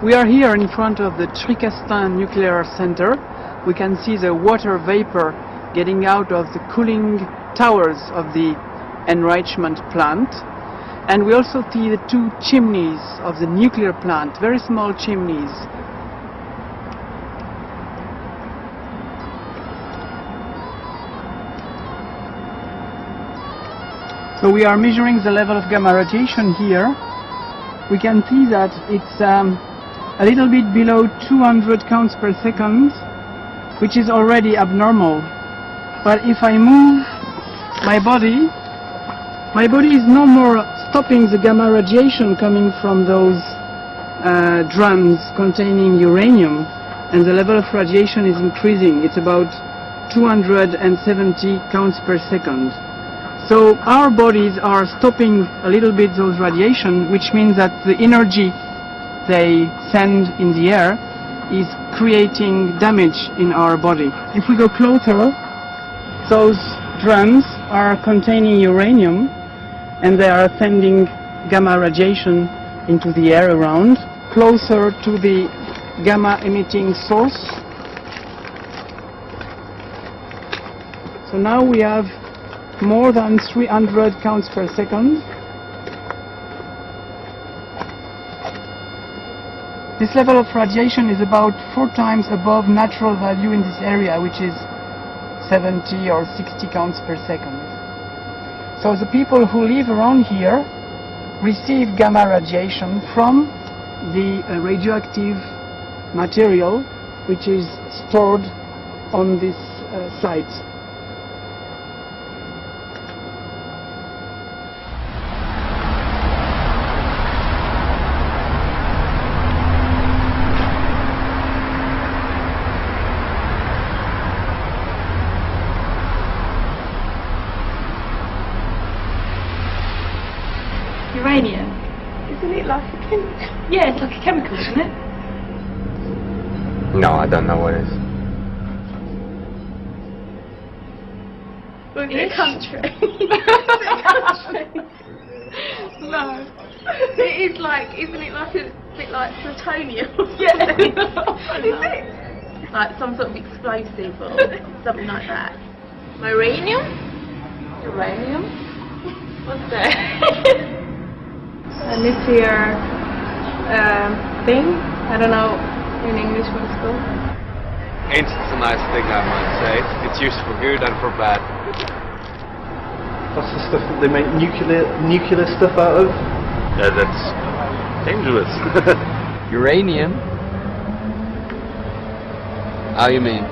We are here in front of the Tricastin Nuclear Center. We can see the water vapor getting out of the cooling towers of the enrichment plant. And we also see the two chimneys of the nuclear plant, very small chimneys. So we are measuring the level of gamma radiation here. We can see that it's a little bit below 200 counts per second, which is already abnormal. But if I move my body is no more stopping the gamma radiation coming from those drums containing uranium, and the level of radiation is increasing. It's about 270 counts per second. So our bodies are stopping a little bit those radiation, which means that the energy they send in the air is creating damage in our body. If we go closer, those drums are containing uranium and they are sending gamma radiation into the air around, closer to the gamma emitting source. So now we have more than 300 counts per second. This level of radiation is about 4 times above natural value in this area, which is 70 or 60 counts per second. So the people who live around here receive gamma radiation from the radioactive material which is stored on this site. Uranium. Isn't it like a chemical? Yeah, it's like a chemical, isn't it? No, I don't know what it is. Was it a country? No. It is like, isn't it like a bit like plutonium? Yeah. Is it? Like some sort of explosive or something like that. Uranium? Uranium? What's that? A nuclear thing. I don't know in English what it's called. It's a nice thing, I might say. It's used for good and for bad. That's the stuff that they make nuclear stuff out of? Yeah, that's dangerous. Uranium? How you mean?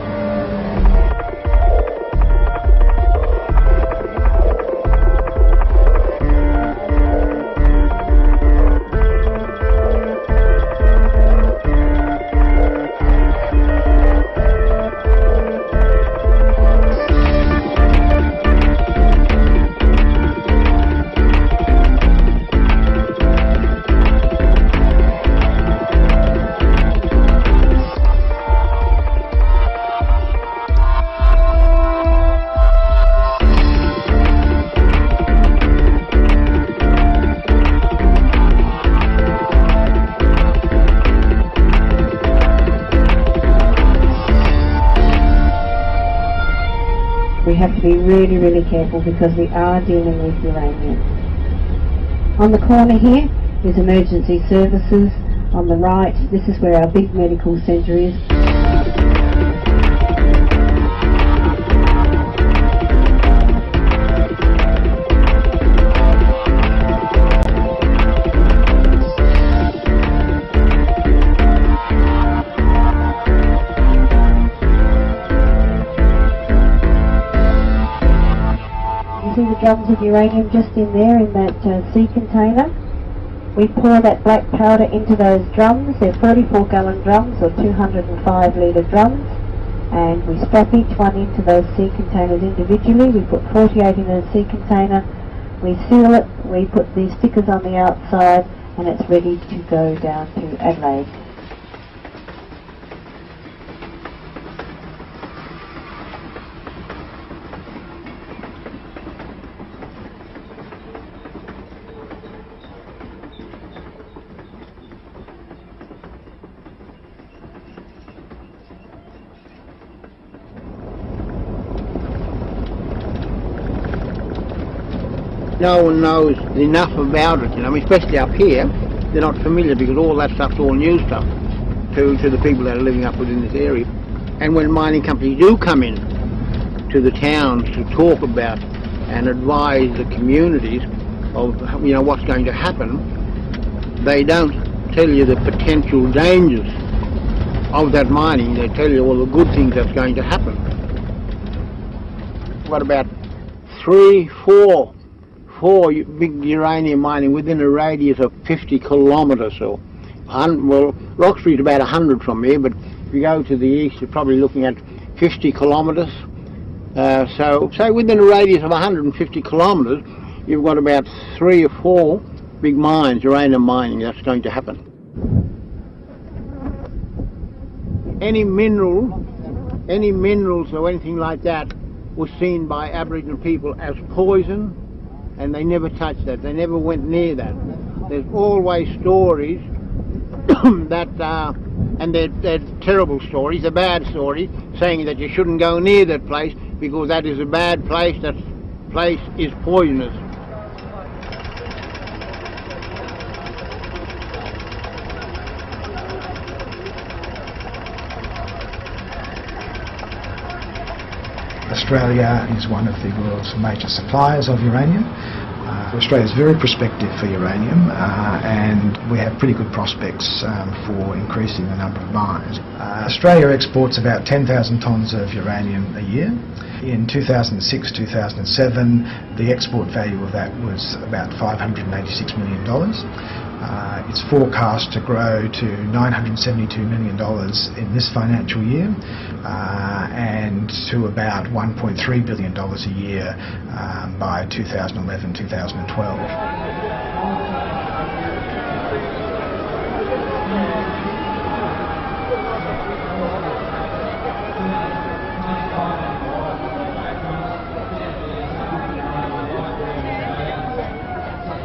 We have to be really, really careful because we are dealing with uranium. On the corner here is emergency services. On the right, this is where our big medical centre is. See the drums of uranium just in there in that sea container. We pour that black powder into those drums. They're 44-gallon drums or 205-litre drums, and we strap each one into those sea containers individually. We put 48 in a sea container, we seal it, we put these stickers on the outside, and it's ready to go down to Adelaide. No one knows enough about it, you know, especially up here. They're not familiar because all that stuff's all new stuff to the people that are living up within this area. And when mining companies do come in to the towns to talk about and advise the communities of, you know, what's going to happen, they don't tell you the potential dangers of that mining. They tell you all the good things that's going to happen. What about four big uranium mining within a radius of 50 kilometres or, well, Roxbury's about 100 from here, but if you go to the east, you're probably looking at 50 kilometres. So within a radius of 150 kilometres, you've got about 3 or 4 big mines, uranium mining, that's going to happen. Any minerals or anything like that was seen by Aboriginal people as poison, and they never touched that. They never went near that. There's always stories that, and they're terrible stories, they're bad stories, saying that you shouldn't go near that place because that is a bad place, that place is poisonous. Australia is one of the world's major suppliers of uranium. Australia is very prospective for uranium and we have pretty good prospects for increasing the number of mines. Australia exports about 10,000 tonnes of uranium a year. In 2006-2007 the export value of that was about $586 million. It's forecast to grow to $972 million in this financial year and to about $1.3 billion a year by 2011-2012.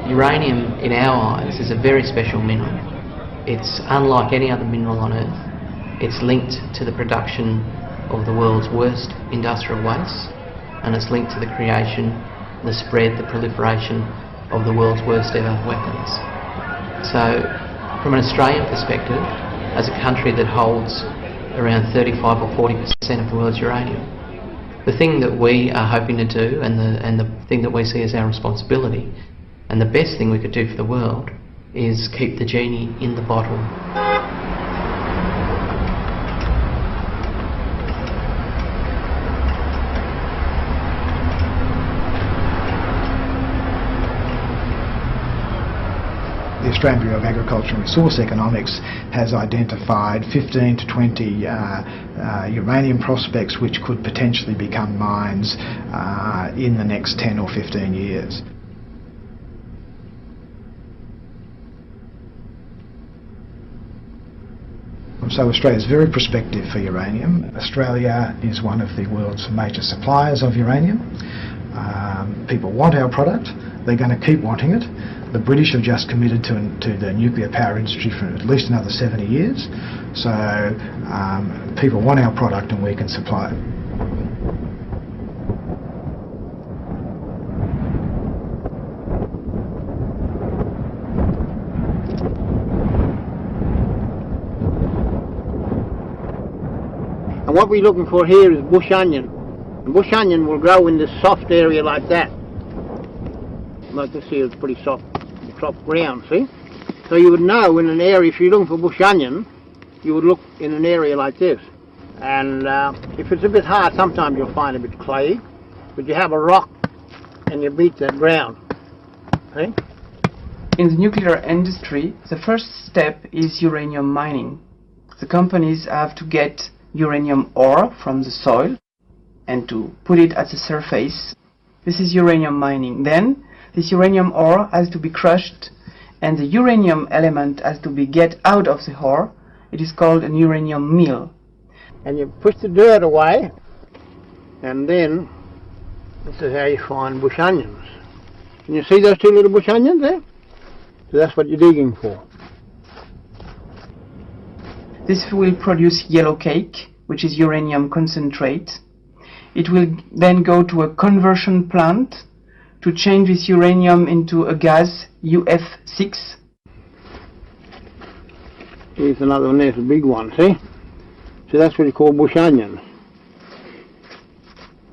Uranium, in our eyes, is a very special mineral. It's unlike any other mineral on Earth. It's linked to the production of the world's worst industrial wastes, and it's linked to the creation, the spread, the proliferation of the world's worst ever weapons. So, from an Australian perspective, as a country that holds around 35 or 40% of the world's uranium, the thing that we are hoping to do, and the thing that we see as our responsibility, and the best thing we could do for the world, is keep the genie in the bottle. The Australian Bureau of Agriculture and Resource Economics has identified 15 to 20 uranium prospects which could potentially become mines in the next 10 or 15 years. So Australia is very prospective for uranium. Australia is one of the world's major suppliers of uranium. People want our product, they're going to keep wanting it. The British have just committed to the nuclear power industry for at least another 70 years. So people want our product and we can supply it. And what we're looking for here is bush onion. And bush onion will grow in this soft area like that. Like this here, it's pretty soft ground, see? So you would know in an area, if you're looking for bush onion, you would look in an area like this. And if it's a bit hard, sometimes you'll find a bit clayey, but you have a rock and you beat that ground, see? In the nuclear industry, the first step is uranium mining. The companies have to get uranium ore from the soil and to put it at the surface. This is uranium mining. Then this uranium ore has to be crushed and the uranium element has to be get out of the ore. It is called an uranium mill. And you push the dirt away, and then this is how you find bush onions. Can you see those two little bush onions there? So that's what you're digging for. This will produce yellow cake, which is uranium concentrate. It will then go to a conversion plant to change this uranium into a gas, UF6. Here's another one, there's a big one, see? So that's what you call bush onion.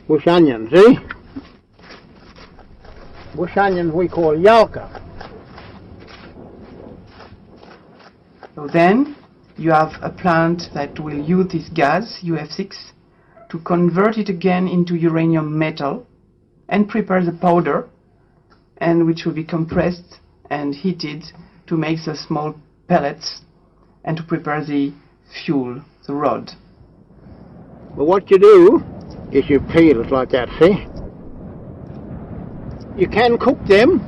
Bush onion, see? Bush onion we call yalka. So then you have a plant that will use this gas, UF6, to convert it again into uranium metal and prepare the powder, and which will be compressed and heated to make the small pellets and to prepare the fuel, the rod. But what you do is you peel it like that, see? You can cook them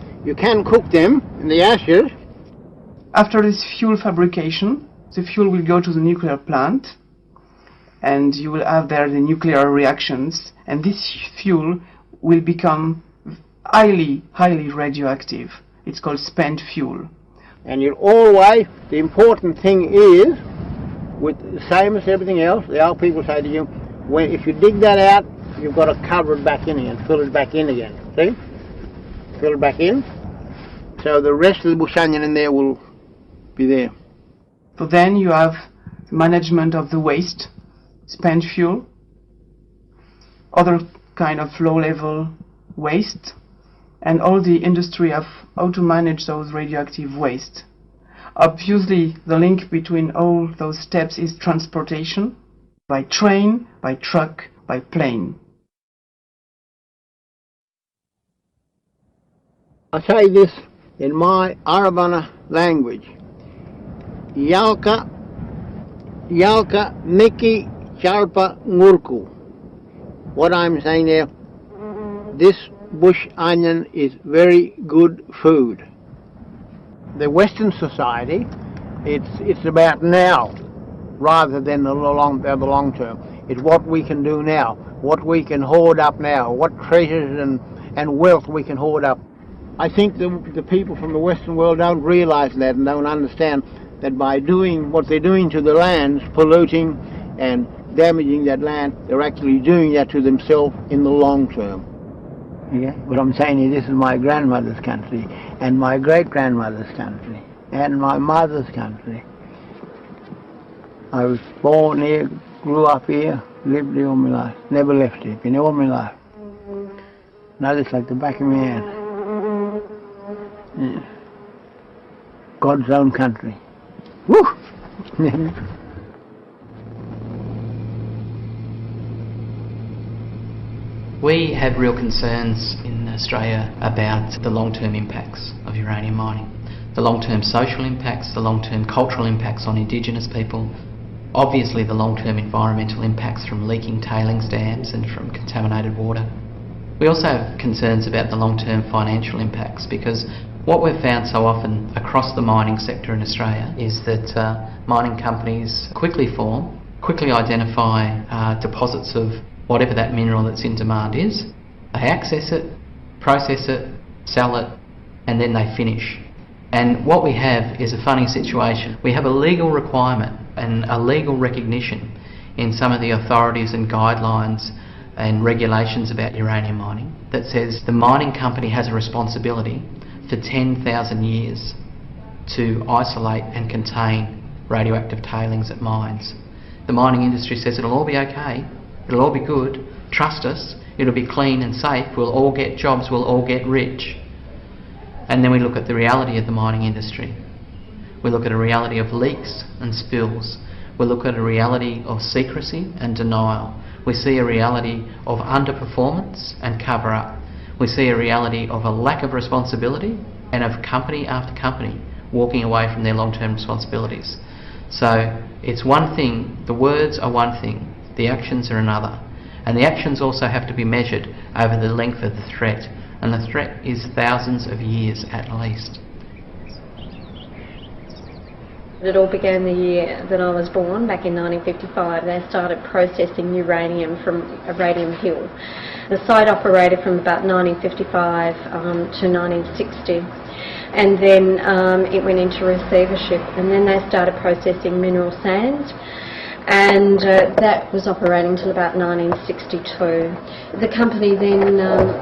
in the ashes. After this fuel fabrication, the fuel will go to the nuclear plant, and you will have there the nuclear reactions, and this fuel will become highly radioactive. It's called spent fuel. And you'll always, the important thing is, with the same as everything else, the old people say to you, if you dig that out, you've got to cover it back in again, fill it back in again, see? Fill it back in, so the rest of the bush onion in there will be there. So then you have management of the waste, spent fuel, other kind of low-level waste, and all the industry of how to manage those radioactive waste. Obviously, the link between all those steps is transportation, by train, by truck, by plane. I say this in my Arabana language. Yalka Niki Charpa Ngurku. What I'm saying there, this bush onion is very good food. The Western society, it's about now rather than the long term. It's what we can do now, what we can hoard up now, what treasures and wealth we can hoard up. I think the people from the Western world don't realise that and don't understand that by doing what they're doing to the lands, polluting and damaging that land, they're actually doing that to themselves in the long term. Yeah? What I'm saying is, this is my grandmother's country, and my great-grandmother's country, and my mother's country. I was born here, grew up here, lived here all my life, never left it, been here all my life. Now it's like the back of my hand. Yeah. God's own country. Woo! We have real concerns in Australia about the long-term impacts of uranium mining. The long-term social impacts, the long-term cultural impacts on Indigenous people, obviously the long-term environmental impacts from leaking tailings dams and from contaminated water. We also have concerns about the long-term financial impacts, because what we've found so often across the mining sector in Australia is that mining companies quickly form, quickly identify deposits of whatever that mineral that's in demand is. They access it, process it, sell it, and then they finish. And what we have is a funny situation. We have a legal requirement and a legal recognition in some of the authorities and guidelines and regulations about uranium mining that says the mining company has a responsibility for 10,000 years to isolate and contain radioactive tailings at mines. The mining industry says it'll all be okay, it'll all be good, trust us, it'll be clean and safe, we'll all get jobs, we'll all get rich. And then we look at the reality of the mining industry. We look at a reality of leaks and spills. We look at a reality of secrecy and denial. We see a reality of underperformance and cover-up. We see a reality of a lack of responsibility and of company after company walking away from their long-term responsibilities. So it's one thing, the words are one thing, the actions are another. And the actions also have to be measured over the length of the threat. And the threat is thousands of years at least. It all began the year that I was born, back in 1955. They started processing uranium from a radium hill. The site operated from about 1955 to 1960. And then it went into receivership, and then they started processing mineral sands. and that was operating till about 1962. The company then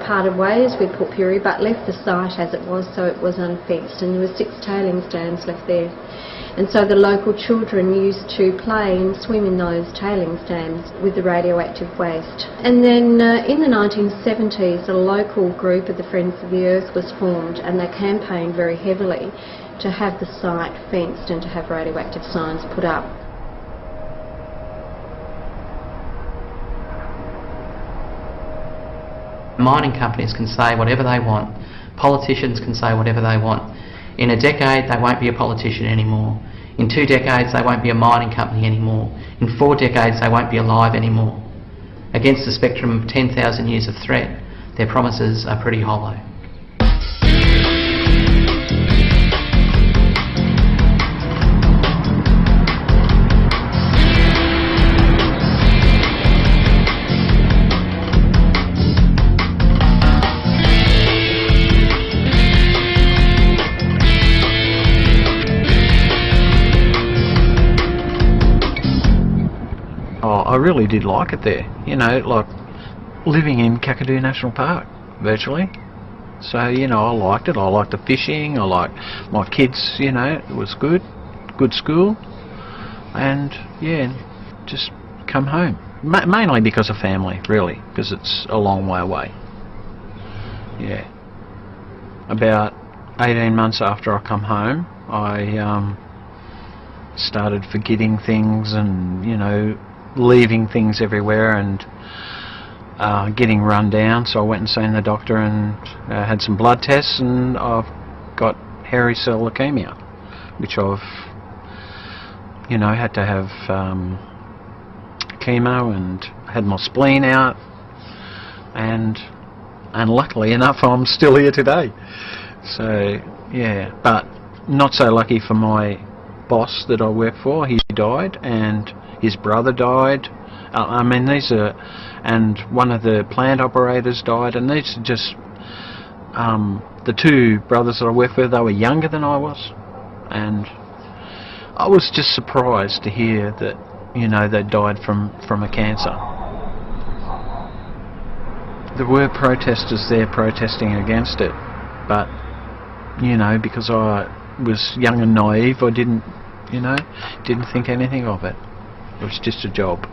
parted ways with Port Pirie, but left the site as it was, so it was unfenced, and there were 6 tailings dams left there. And so the local children used to play and swim in those tailings dams with the radioactive waste. And then in the 1970s, a local group of the Friends of the Earth was formed, and they campaigned very heavily to have the site fenced and to have radioactive signs put up. Mining companies can say whatever they want. Politicians can say whatever they want. In a decade, they won't be a politician anymore. In 2 decades, they won't be a mining company anymore. In 4 decades, they won't be alive anymore. Against the spectrum of 10,000 years of threat, their promises are pretty hollow. I really did like it there, you know, like living in Kakadu National Park, virtually. So, you know, I liked it. I liked the fishing, I liked my kids, you know, it was good school, and yeah, just come home. Mainly because of family, really, because it's a long way away. Yeah. About 18 months after I come home, I started forgetting things and, you know, leaving things everywhere and getting run down, so I went and seen the doctor and had some blood tests, and I've got hairy cell leukemia, which I've, you know, had to have chemo and had my spleen out, and luckily enough I'm still here today. So yeah, but not so lucky for my boss that I work for. He died, and his brother died. I mean, these are, and one of the plant operators died, and these are just the 2 brothers that I work with. They were younger than I was, and I was just surprised to hear that, you know, they died from a cancer. There were protesters there protesting against it, but, you know, because I was young and naive, I didn't think anything of it. It was just a job.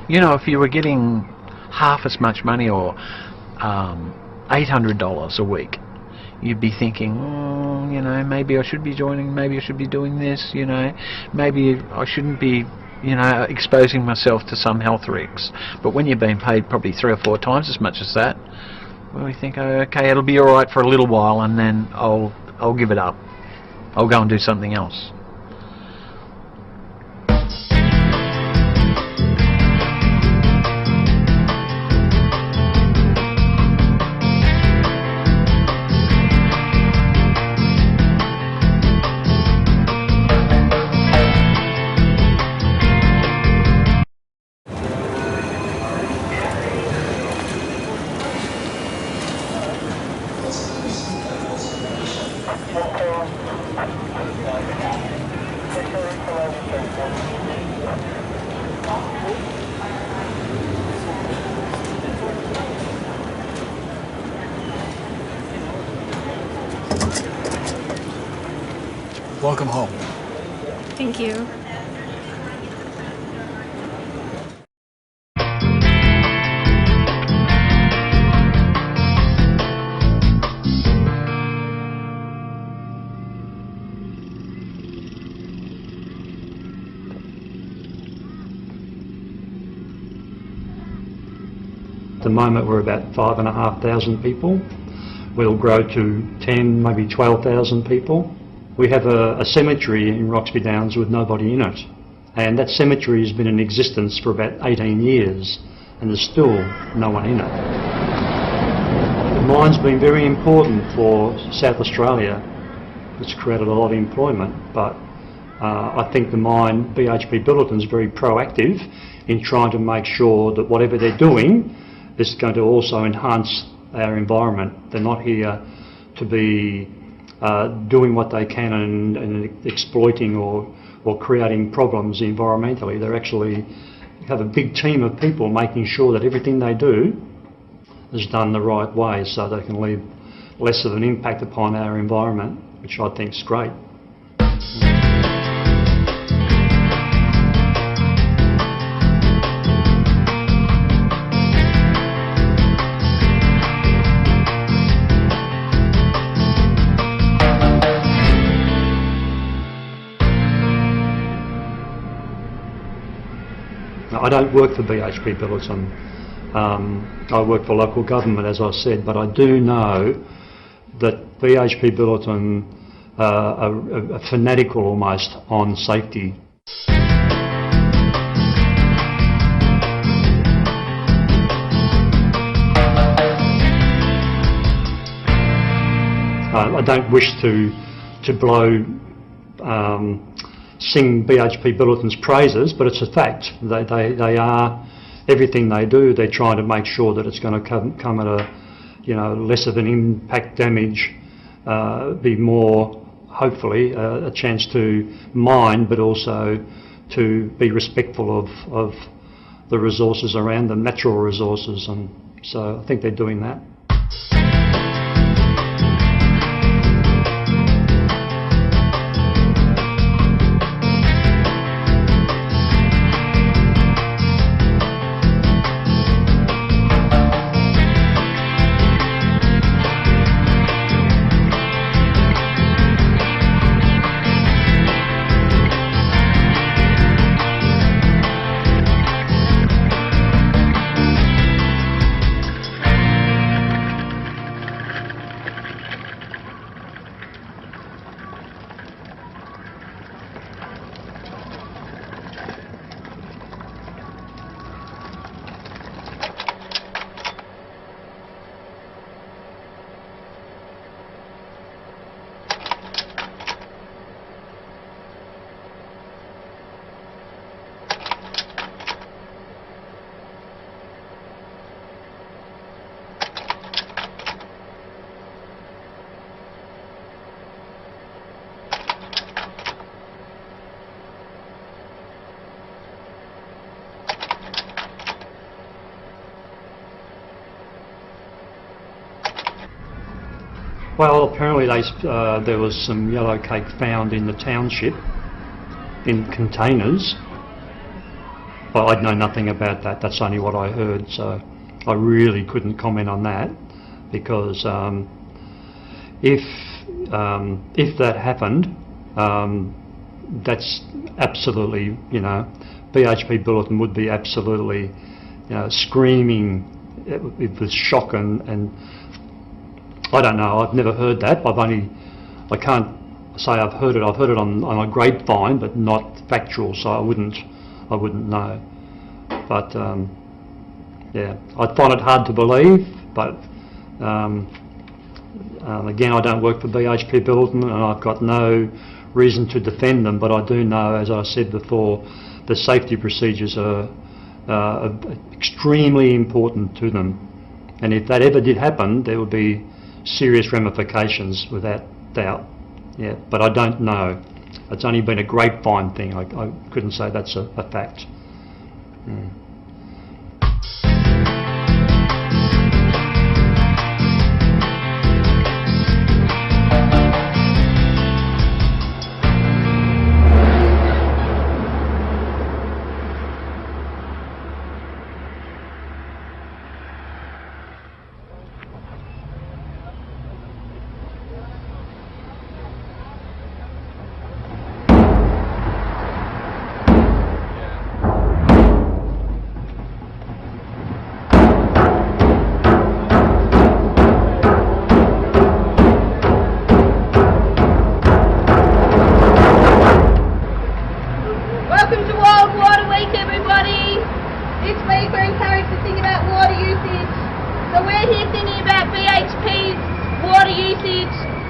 You know, if you were getting half as much money, or $800 a week, you'd be thinking, oh, you know, maybe I should be joining, maybe I should be doing this, you know, maybe I shouldn't be, you know, exposing myself to some health risks. But when you're being paid probably 3 or 4 times as much as that, well, you think, oh, okay, it'll be alright for a little while, and then I'll give it up. I'll go and do something else. Welcome home. Thank you. At the moment we're about 5,500 people. We'll grow to 10, maybe 12,000 people. We have a cemetery in Roxby Downs with nobody in it, and that cemetery has been in existence for about 18 years and there's still no one in it. The mine's been very important for South Australia. It's created a lot of employment, but I think the mine, BHP Billiton, is very proactive in trying to make sure that whatever they're doing is going to also enhance our environment. They're not here to be doing what they can and exploiting or or creating problems environmentally. They actually have a big team of people making sure that everything they do is done the right way so they can leave less of an impact upon our environment, which I think is great. I don't work for BHP Billiton. I work for local government, as I said, but I do know that BHP Billiton are fanatical almost on safety. I don't wish to blow sing BHP Billiton's praises, but it's a fact. They are, everything they do, they're trying to make sure that it's going to come at a, less of an impact damage, be more, hopefully, a chance to mine, but also to be respectful of the resources around them, natural resources, and so I think they're doing that. Well, apparently there was some yellow cake found in the township in containers. But I'd know nothing about that. That's only what I heard, so I really couldn't comment on that, because if that happened, that's absolutely, BHP Billiton would be absolutely, screaming with shock and I don't know. I've never heard that. I can't say I've heard it. I've heard it on a grapevine, but not factual, so I wouldn't know. But yeah, I find it hard to believe. But again, I don't work for BHP Billiton, and I've got no reason to defend them. But I do know, as I said before, the safety procedures are extremely important to them. And if that ever did happen, there would be serious ramifications without doubt. Yeah, but I don't know. It's only been a grapevine thing. I couldn't say that's a fact.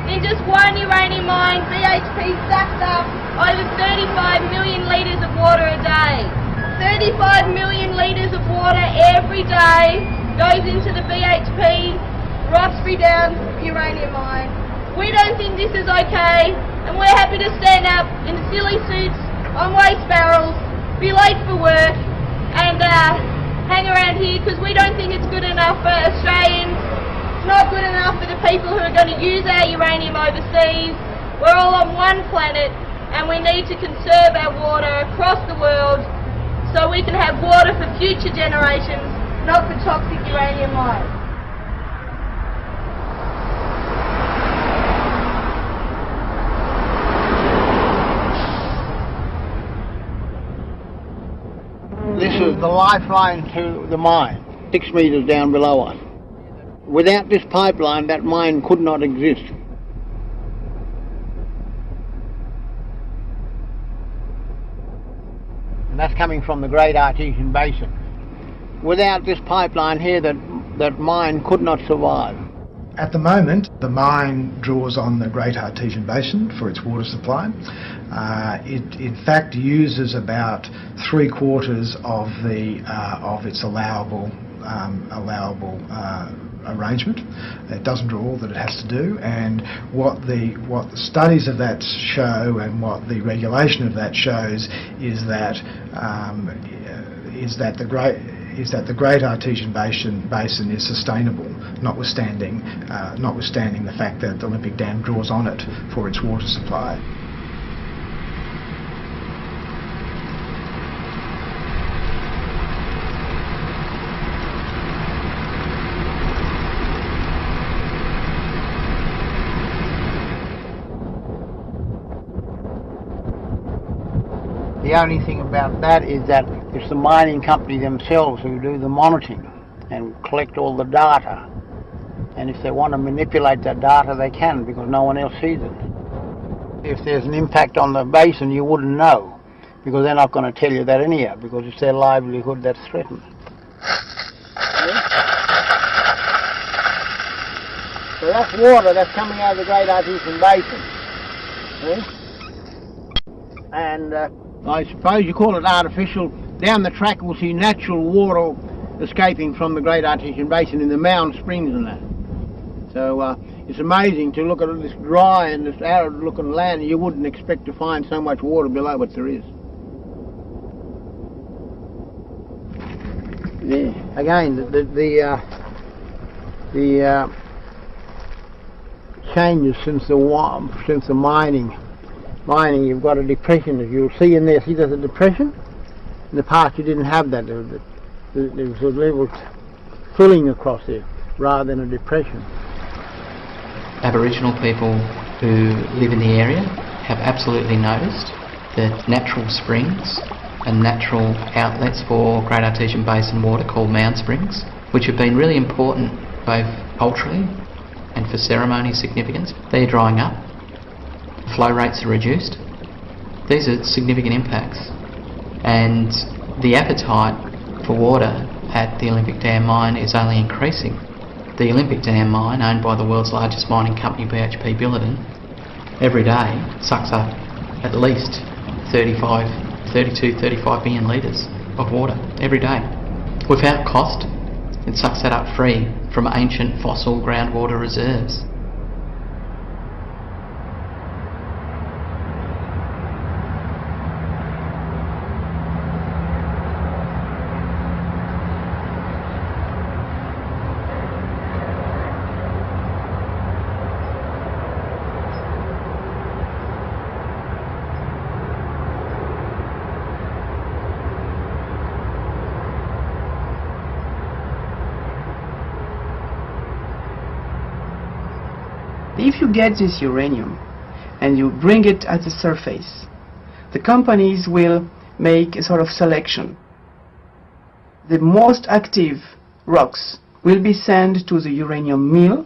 In just one uranium mine, BHP sucks up over 35 million litres of water a day. 35 million litres of water every day goes into the BHP Roxby Downs uranium mine. We don't think this is okay, and we're happy to stand up in silly suits on waste barrels, be late for work, and hang around here because we don't think it's good enough for Australians. It's not good enough for the people who are going to use our uranium overseas. We're all on one planet, and we need to conserve our water across the world so we can have water for future generations, not for toxic uranium mines. This is the lifeline to the mine, 6 metres down below us. Without this pipeline, that mine could not exist. And that's coming from the Great Artesian Basin. Without this pipeline here, that mine could not survive. At the moment, the mine draws on the Great Artesian Basin for its water supply. It in fact uses about 3/4 of its allowable arrangement. It doesn't draw all that it has to do, and what the studies of that show and what the regulation of that shows is that the Great Artesian Basin is sustainable, notwithstanding the fact that the Olympic Dam draws on it for its water supply. The only thing about that is that it's the mining company themselves who do the monitoring and collect all the data. And if they want to manipulate that data, they can, because no one else sees it. If there's an impact on the basin, you wouldn't know, because they're not going to tell you that anyhow, because it's their livelihood that's threatened. So that's water that's coming out of the Great Artesian Basin. See? And I suppose you call it artificial. Down the track we'll see natural water escaping from the Great Artesian Basin in the Mound Springs and that. So it's amazing to look at this dry and this arid looking land. You wouldn't expect to find so much water below, but there is. Yeah. Again, the changes since the mining, you've got a depression, as you'll see in there. See, there's a depression. In the past you didn't have that. There was a level filling across there rather than a depression. Aboriginal people who live in the area have absolutely noticed that natural springs and natural outlets for Great Artesian Basin water called Mound Springs, which have been really important both culturally and for ceremony significance, they're drying up. Flow rates are reduced. These are significant impacts, and the appetite for water at the Olympic Dam mine is only increasing. The Olympic Dam mine, owned by the world's largest mining company, BHP Billiton, every day sucks up at least 32, 35 million litres of water every day. Without cost, it sucks that up free from ancient fossil groundwater reserves. If you get this uranium and you bring it at the surface, the companies will make a sort of selection. The most active rocks will be sent to the uranium mill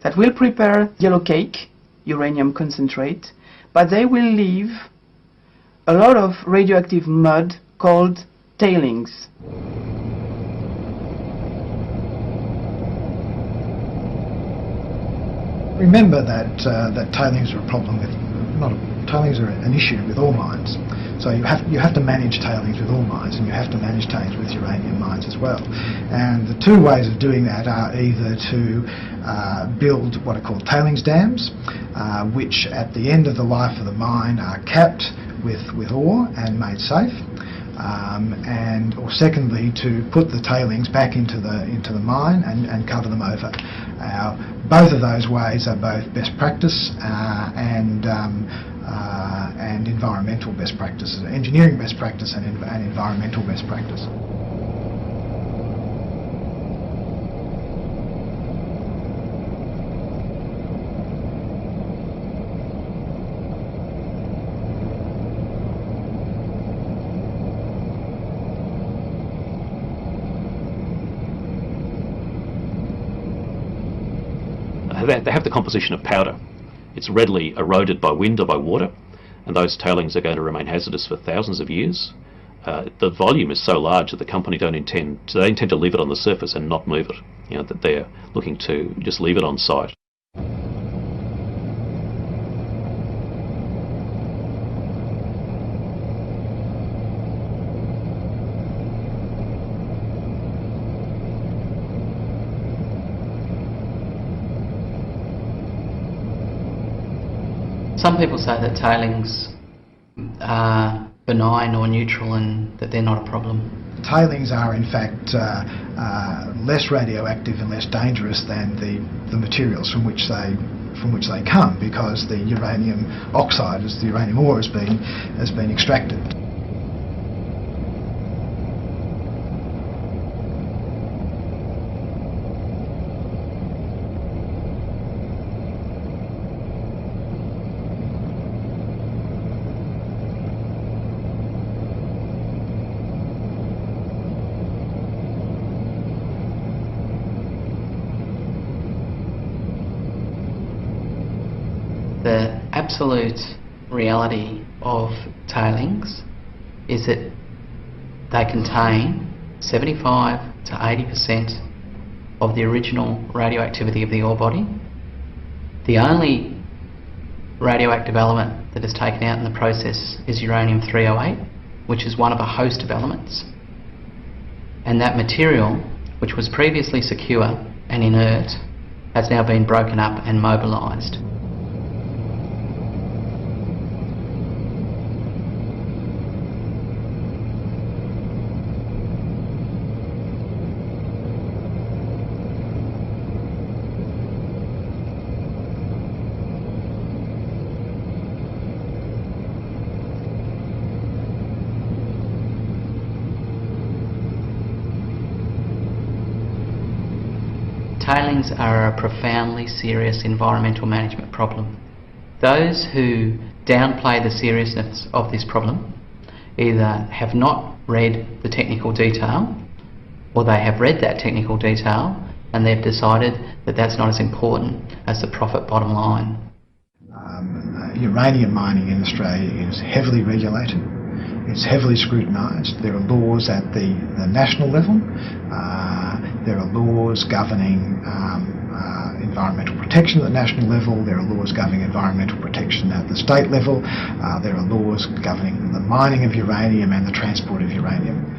that will prepare yellow cake, uranium concentrate, but they will leave a lot of radioactive mud called tailings. Remember that tailings are a problem with, tailings are an issue with all mines. So you have to manage tailings with all mines, and you have to manage tailings with uranium mines as well. And the two ways of doing that are either to build what are called tailings dams, which at the end of the life of the mine are capped with ore and made safe. Or secondly, to put the tailings back into the mine and cover them over. Both of those ways are both best practice and environmental best practices, engineering best practice and environmental best practice. They have the composition of powder. It's readily eroded by wind or by water, and those tailings are going to remain hazardous for thousands of years. The volume is so large that the company they intend to leave it on the surface and not move it. You know, that they're looking to just leave it on site. Some people say that tailings are benign or neutral and that they're not a problem. Tailings are in fact less radioactive and less dangerous than the materials from which they come, because the uranium oxide, as the uranium ore, has been extracted. The absolute reality of tailings is that they contain 75 to 80% of the original radioactivity of the ore body. The only radioactive element that is taken out in the process is uranium-308, which is one of a host of elements. And that material, which was previously secure and inert, has now been broken up and mobilised. Tailings are a profoundly serious environmental management problem. Those who downplay the seriousness of this problem either have not read the technical detail, or they have read that technical detail and they've decided that that's not as important as the profit bottom line. Uranium mining in Australia is heavily regulated. It's heavily scrutinised. There are laws at the national level. There are laws governing environmental protection at the national level. There are laws governing environmental protection at the state level. There are laws governing the mining of uranium and the transport of uranium.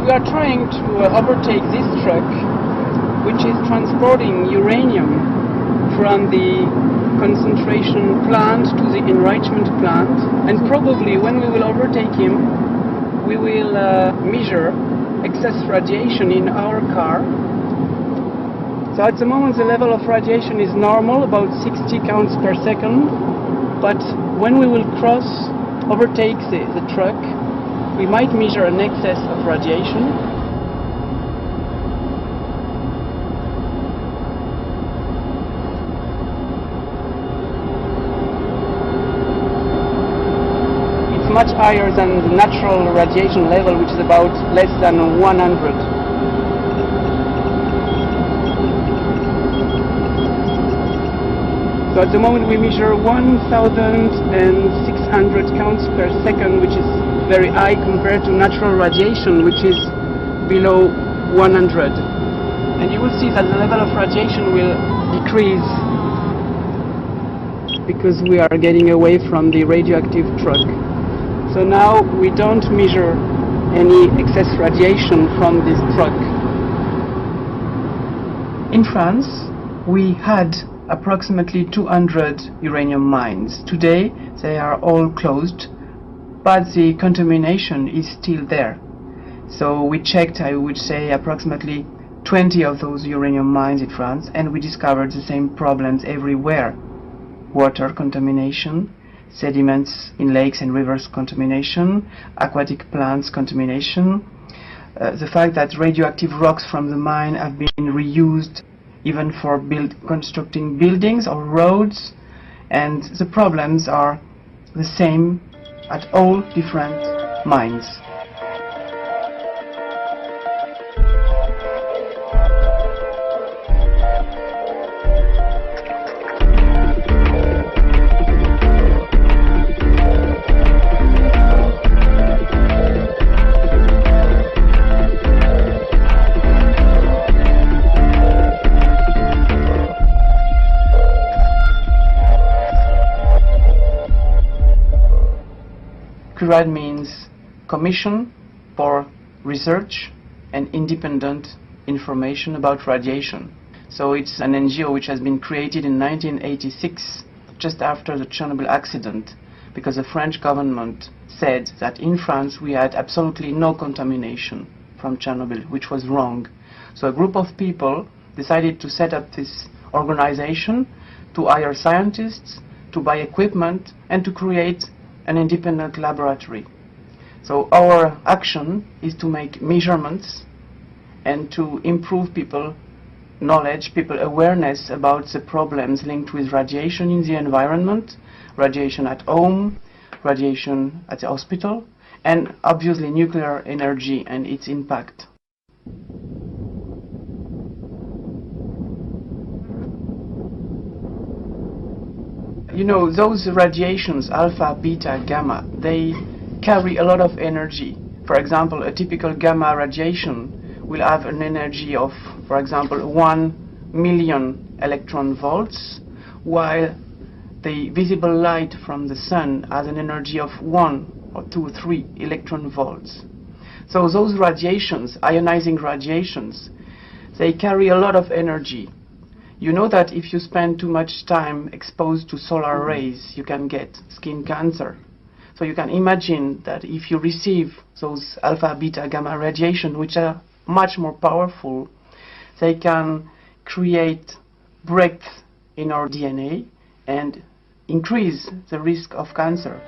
We are trying to overtake this truck, which is transporting uranium from the concentration plant to the enrichment plant, and probably when we will overtake him, we will measure excess radiation in our car. So at the moment the level of radiation is normal, about 60 counts per second, but when we will overtake the truck, we might measure an excess of radiation. It's much higher than the natural radiation level, which is about less than 100. So at the moment we measure 1,600 counts per second, which is very high compared to natural radiation, which is below 100. And you will see that the level of radiation will decrease because we are getting away from the radioactive truck. So now we don't measure any excess radiation from this truck. In France, we had approximately 200 uranium mines. Today they are all closed, but the contamination is still there. So we checked, I would say, approximately 20 of those uranium mines in France, and we discovered the same problems everywhere. Water contamination, sediments in lakes and rivers contamination, aquatic plants contamination, the fact that radioactive rocks from the mine have been reused even for constructing buildings or roads, and the problems are the same at all different mines. CURAD means Commission for Research and Independent Information about Radiation. So it's an NGO which has been created in 1986, just after the Chernobyl accident, because the French government said that in France we had absolutely no contamination from Chernobyl, which was wrong. So a group of people decided to set up this organization, to hire scientists, to buy equipment, and to create an independent laboratory. So our action is to make measurements and to improve people knowledge, people awareness about the problems linked with radiation in the environment, radiation at home, radiation at the hospital, and obviously nuclear energy and its impact. You know, those radiations, alpha, beta, gamma, they carry a lot of energy. For example, a typical gamma radiation will have an energy of, for example, 1 million electron volts, while the visible light from the sun has an energy of 1 or 2 or 3 electron volts. So those radiations, ionizing radiations, they carry a lot of energy. You know that if you spend too much time exposed to solar rays, you can get skin cancer. So you can imagine that if you receive those alpha, beta, gamma radiation, which are much more powerful, they can create breaks in our DNA and increase the risk of cancer.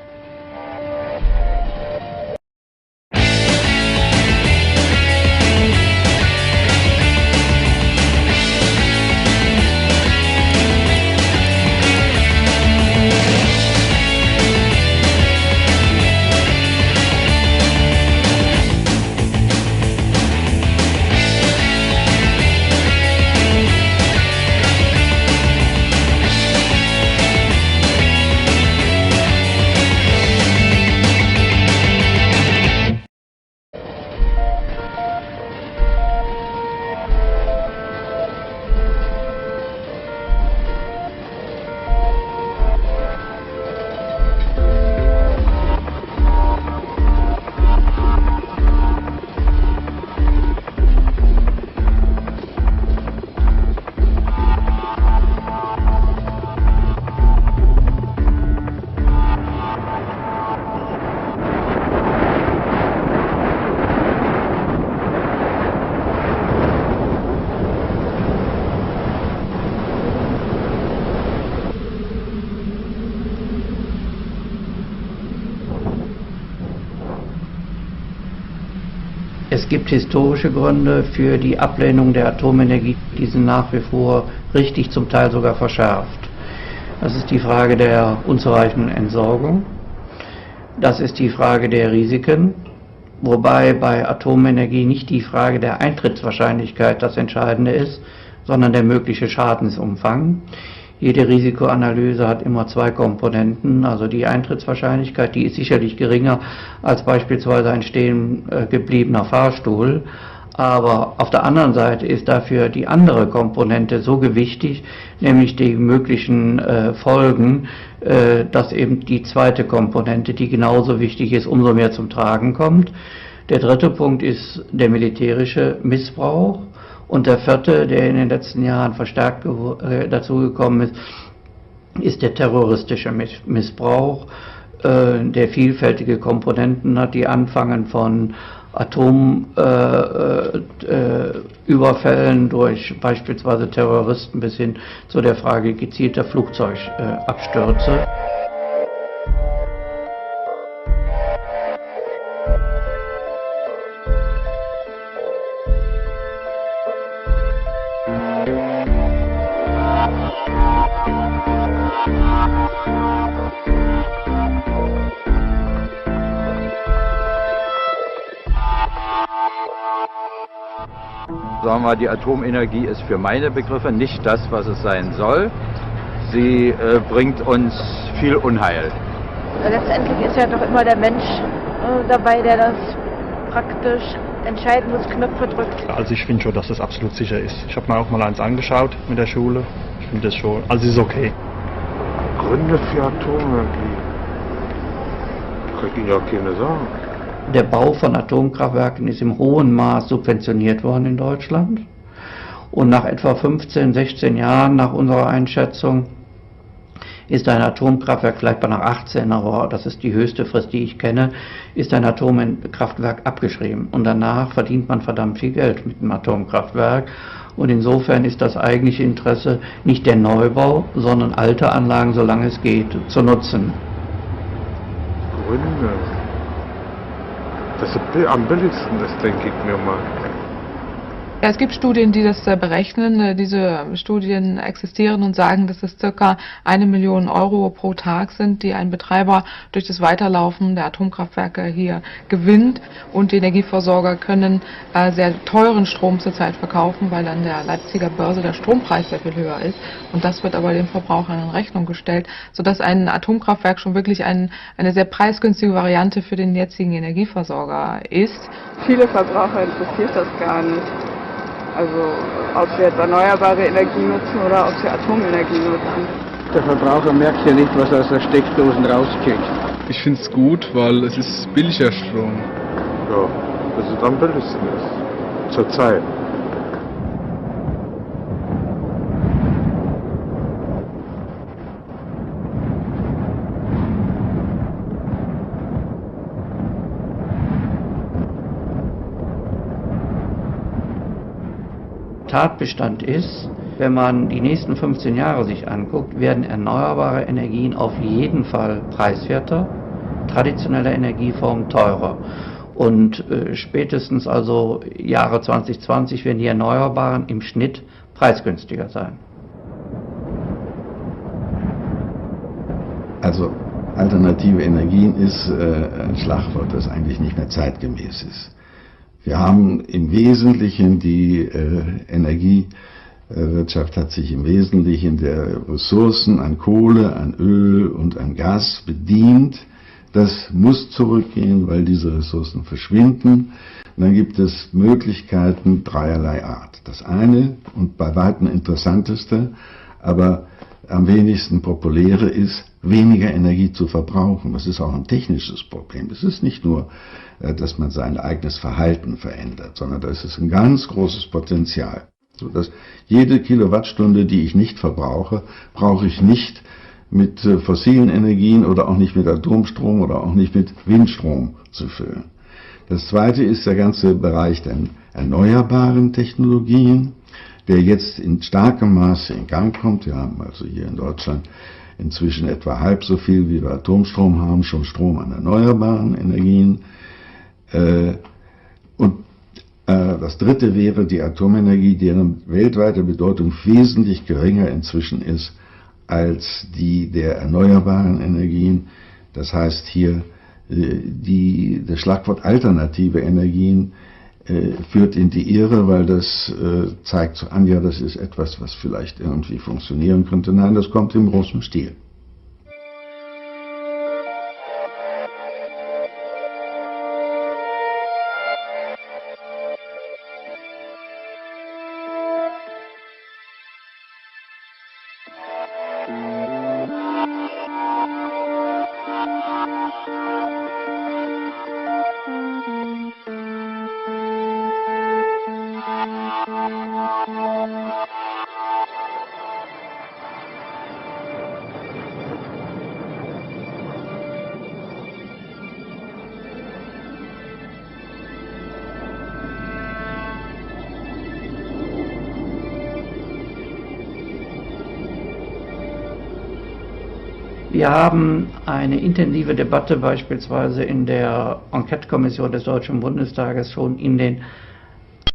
Es gibt historische Gründe für die Ablehnung der Atomenergie, die sind nach wie vor richtig, zum Teil sogar verschärft. Das ist die Frage der unzureichenden Entsorgung. Das ist die Frage der Risiken, wobei bei Atomenergie nicht die Frage der Eintrittswahrscheinlichkeit das Entscheidende ist, sondern der mögliche Schadensumfang. Jede Risikoanalyse hat immer zwei Komponenten, also die Eintrittswahrscheinlichkeit, die ist sicherlich geringer als beispielsweise ein stehen gebliebener Fahrstuhl, aber auf der anderen Seite ist dafür die andere Komponente so gewichtig, nämlich die möglichen Folgen, dass eben die zweite Komponente, die genauso wichtig ist, umso mehr zum Tragen kommt. Der dritte Punkt ist der militärische Missbrauch. Und der vierte, der in den letzten Jahren verstärkt dazugekommen ist der terroristische Missbrauch, der vielfältige Komponenten hat, die anfangen von Atomüberfällen durch beispielsweise Terroristen bis hin zu der Frage gezielter Flugzeugabstürze. Sagen wir, die Atomenergie ist für meine Begriffe nicht das, was es sein soll. Sie bringt uns viel Unheil. Letztendlich ist ja doch immer der Mensch dabei, der das praktisch entscheiden muss, Knöpfe drückt. Also ich finde schon, dass das absolut sicher ist. Ich habe mir auch mal eins angeschaut mit der Schule. Ich finde das schon, also es ist okay. Gründe für Atomenergie? Kann ich Ihnen ja keine sagen. Der Bau von Atomkraftwerken ist im hohen Maß subventioniert worden in Deutschland. Und nach etwa 15, 16 Jahren nach unserer Einschätzung ist ein Atomkraftwerk, vielleicht bei nach 18, aber das ist die höchste Frist, die ich kenne, ist ein Atomkraftwerk abgeschrieben. Und danach verdient man verdammt viel Geld mit dem Atomkraftwerk. Und insofern ist das eigentliche Interesse nicht der Neubau, sondern alte Anlagen, solange es geht, zu nutzen. Gründe. Das ist am billigsten, das denke ich mir mal. Ja, es gibt Studien, die das berechnen. Diese Studien existieren und sagen, dass es ca. 1 Million Euro pro Tag sind, die ein Betreiber durch das Weiterlaufen der Atomkraftwerke hier gewinnt. Und die Energieversorger können sehr teuren Strom zurzeit verkaufen, weil an der Leipziger Börse der Strompreis sehr viel höher ist. Und das wird aber den Verbrauchern in Rechnung gestellt, sodass ein Atomkraftwerk schon wirklich eine sehr preisgünstige Variante für den jetzigen Energieversorger ist. Viele Verbraucher interessiert das gar nicht. Also ob sie jetzt erneuerbare Energie nutzen oder ob sie Atomenergie nutzen. Der Verbraucher merkt ja nicht, was er aus der Steckdosen rauskriegt. Ich finde es gut, weil es ist billiger Strom. Ja, das ist am billigsten ist. Zurzeit. Tatbestand ist, wenn man die nächsten 15 Jahre sich anguckt, werden erneuerbare Energien auf jeden Fall preiswerter, traditionelle Energieformen teurer. Und spätestens also Jahre 2020 werden die Erneuerbaren im Schnitt preisgünstiger sein. Also alternative Energien ist ein Schlagwort, das eigentlich nicht mehr zeitgemäß ist. Wir haben im Wesentlichen die Energiewirtschaft hat sich im Wesentlichen der Ressourcen an Kohle, an Öl und an Gas bedient. Das muss zurückgehen, weil diese Ressourcen verschwinden. Und dann gibt es Möglichkeiten dreierlei Art. Das eine und bei weitem interessanteste, aber am wenigsten populäre ist, weniger Energie zu verbrauchen. Das ist auch ein technisches Problem. Es ist nicht nur, dass man sein eigenes Verhalten verändert, sondern das ist ein ganz großes Potenzial. Sodass jede Kilowattstunde, die ich nicht verbrauche, brauche ich nicht mit fossilen Energien oder auch nicht mit Atomstrom oder auch nicht mit Windstrom zu füllen. Das zweite ist der ganze Bereich der erneuerbaren Technologien, der jetzt in starkem Maße in Gang kommt. Wir haben also hier in Deutschland inzwischen etwa halb so viel, wie wir Atomstrom haben, schon Strom an erneuerbaren Energien. Und Das dritte wäre die Atomenergie, deren weltweite Bedeutung wesentlich geringer inzwischen ist als die der erneuerbaren Energien. Das heißt hier, das Schlagwort alternative Energien führt in die Irre, weil das zeigt an, ja, das ist etwas, was vielleicht irgendwie funktionieren könnte. Nein, das kommt im großen Stil. Wir haben eine intensive Debatte beispielsweise in der Enquete-Kommission des Deutschen Bundestages schon in den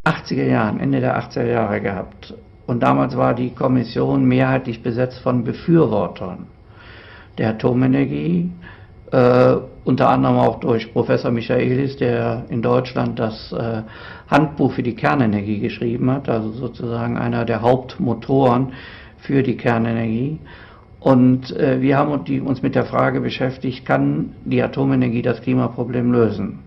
80er Jahren, Ende der 80er Jahre gehabt. Und damals war die Kommission mehrheitlich besetzt von Befürwortern der Atomenergie, unter anderem auch durch Professor Michaelis, der in Deutschland das Handbuch für die Kernenergie geschrieben hat, also sozusagen einer der Hauptmotoren für die Kernenergie. Und wir haben uns mit der Frage beschäftigt, kann die Atomenergie das Klimaproblem lösen?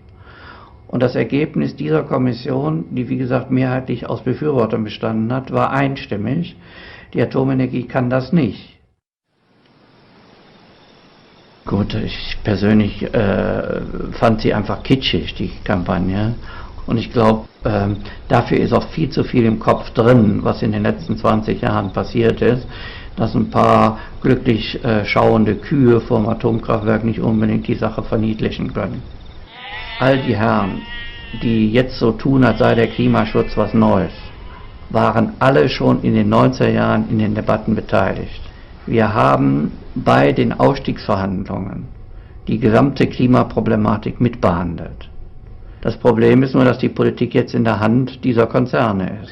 Und das Ergebnis dieser Kommission, die wie gesagt mehrheitlich aus Befürwortern bestanden hat, war einstimmig. Die Atomenergie kann das nicht. Gut, ich persönlich fand sie einfach kitschig, die Kampagne. Und ich glaube, dafür ist auch viel zu viel im Kopf drin, was in den letzten 20 Jahren passiert ist, dass ein paar glücklich schauende Kühe vom Atomkraftwerk nicht unbedingt die Sache verniedlichen können. All die Herren, die jetzt so tun, als sei der Klimaschutz was Neues, waren alle schon in den 90er Jahren in den Debatten beteiligt. Wir haben bei den Ausstiegsverhandlungen die gesamte Klimaproblematik mitbehandelt. Das Problem ist nur, dass die Politik jetzt in der Hand dieser Konzerne ist.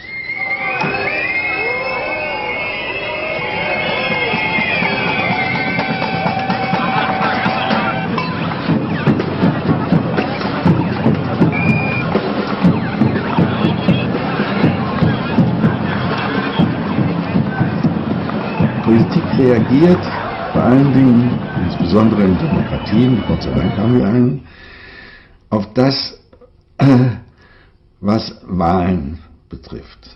Politik reagiert vor allen Dingen, insbesondere in Demokratien, Gott sei Dank haben wir einen, auf das, was Wahlen betrifft.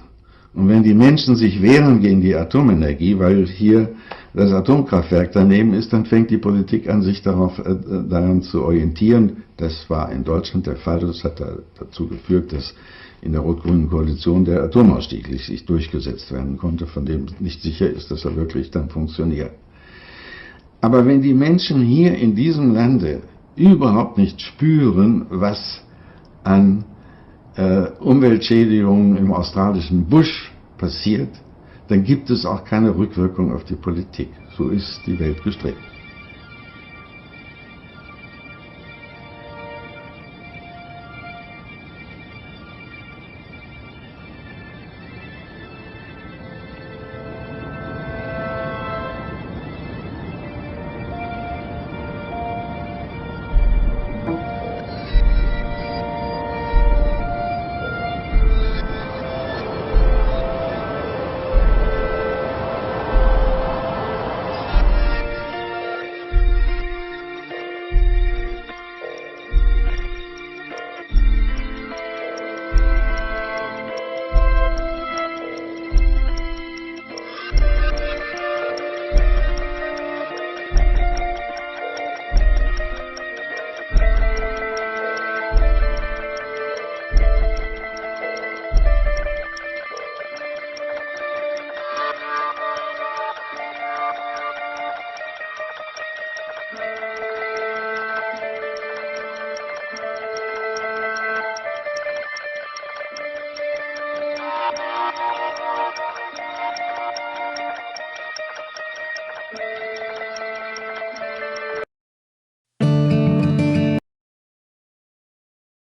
Und wenn die Menschen sich wehren gegen die Atomenergie, weil hier das Atomkraftwerk daneben ist, dann fängt die Politik an, sich daran zu orientieren. Das war in Deutschland der Fall. Das hat dazu geführt, dass in der rot-grünen Koalition der Atomausstieg sich durchgesetzt werden konnte, von dem nicht sicher ist, dass er wirklich dann funktioniert. Aber wenn die Menschen hier in diesem Lande überhaupt nicht spüren, was an Umweltschädigungen im australischen Busch passiert, dann gibt es auch keine Rückwirkung auf die Politik. So ist die Welt gestrickt.